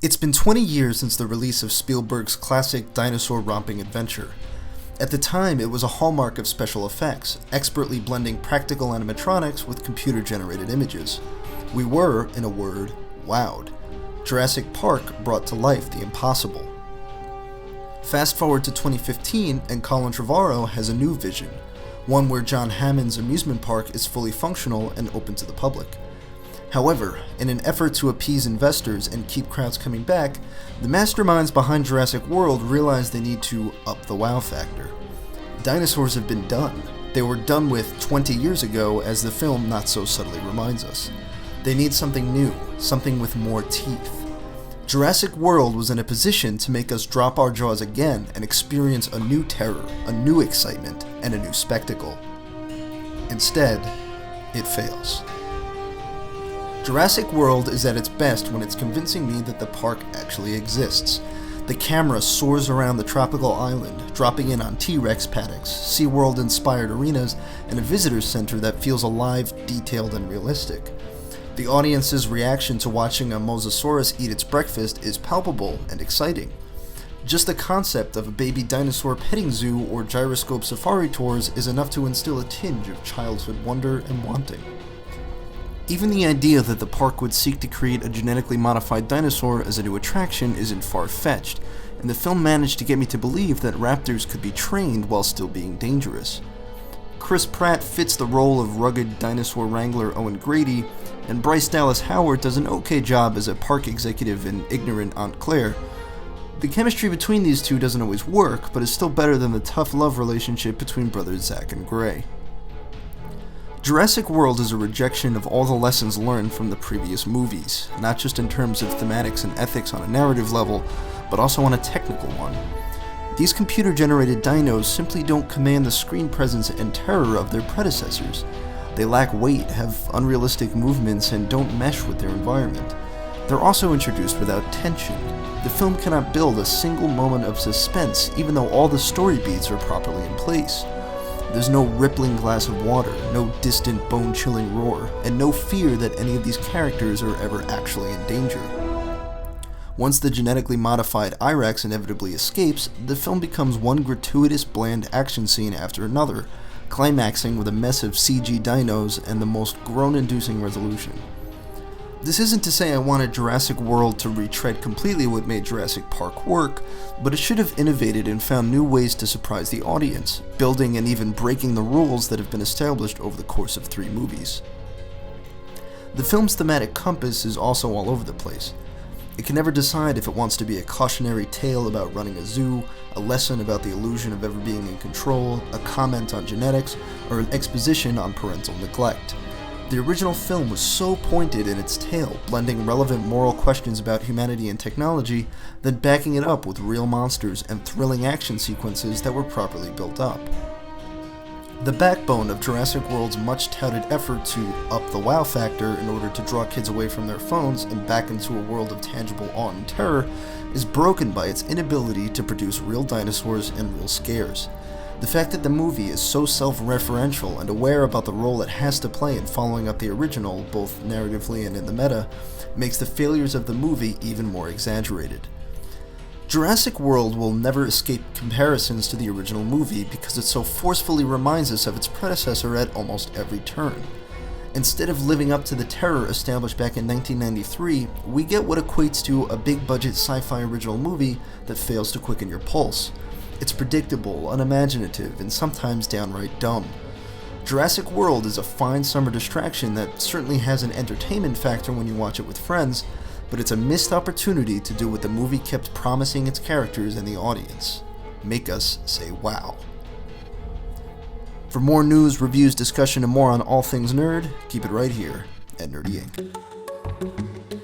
It's been 20 years since the release of Spielberg's classic dinosaur romping adventure. At the time, it was a hallmark of special effects, expertly blending practical animatronics with computer-generated images. We were, in a word, wowed. Jurassic Park brought to life the impossible. Fast forward to 2015, and Colin Trevorrow has a new vision, one where John Hammond's amusement park is fully functional and open to the public. However, in an effort to appease investors and keep crowds coming back, the masterminds behind Jurassic World realized they need to up the wow factor. Dinosaurs have been done. They were done with 20 years ago, as the film not so subtly reminds us. They need something new, something with more teeth. Jurassic World was in a position to make us drop our jaws again and experience a new terror, a new excitement, and a new spectacle. Instead, it fails. Jurassic World is at its best when it's convincing me that the park actually exists. The camera soars around the tropical island, dropping in on T-Rex paddocks, SeaWorld-inspired arenas, and a visitor's center that feels alive, detailed, and realistic. The audience's reaction to watching a mosasaurus eat its breakfast is palpable and exciting. Just the concept of a baby dinosaur petting zoo or gyroscope safari tours is enough to instill a tinge of childhood wonder and wanting. Even the idea that the park would seek to create a genetically modified dinosaur as a new attraction isn't far-fetched, and the film managed to get me to believe that raptors could be trained while still being dangerous. Chris Pratt fits the role of rugged dinosaur wrangler Owen Grady, and Bryce Dallas Howard does an okay job as a park executive and ignorant Aunt Claire. The chemistry between these two doesn't always work, but is still better than the tough love relationship between brothers Zach and Gray. Jurassic World is a rejection of all the lessons learned from the previous movies, not just in terms of thematics and ethics on a narrative level, but also on a technical one. These computer-generated dinos simply don't command the screen presence and terror of their predecessors. They lack weight, have unrealistic movements, and don't mesh with their environment. They're also introduced without tension. The film cannot build a single moment of suspense, even though all the story beats are properly in place. There's no rippling glass of water, no distant bone-chilling roar, and no fear that any of these characters are ever actually in danger. Once the genetically modified I-Rex inevitably escapes, the film becomes one gratuitous bland action scene after another, climaxing with a mess of CG dinos and the most groan-inducing resolution. This isn't to say I wanted Jurassic World to retread completely what made Jurassic Park work, but it should have innovated and found new ways to surprise the audience, building and even breaking the rules that have been established over the course of 3 movies. The film's thematic compass is also all over the place. It can never decide if it wants to be a cautionary tale about running a zoo, a lesson about the illusion of ever being in control, a comment on genetics, or an exposition on parental neglect. The original film was so pointed in its tale, blending relevant moral questions about humanity and technology, then backing it up with real monsters and thrilling action sequences that were properly built up. The backbone of Jurassic World's much-touted effort to up the wow factor in order to draw kids away from their phones and back into a world of tangible awe and terror is broken by its inability to produce real dinosaurs and real scares. The fact that the movie is so self-referential and aware about the role it has to play in following up the original, both narratively and in the meta, makes the failures of the movie even more exaggerated. Jurassic World will never escape comparisons to the original movie because it so forcefully reminds us of its predecessor at almost every turn. Instead of living up to the terror established back in 1993, we get what equates to a big-budget sci-fi original movie that fails to quicken your pulse. It's predictable, unimaginative, and sometimes downright dumb. Jurassic World is a fine summer distraction that certainly has an entertainment factor when you watch it with friends, but it's a missed opportunity to do what the movie kept promising its characters and the audience: make us say wow. For more news, reviews, discussion, and more on all things nerd, keep it right here at Nerdy Inc.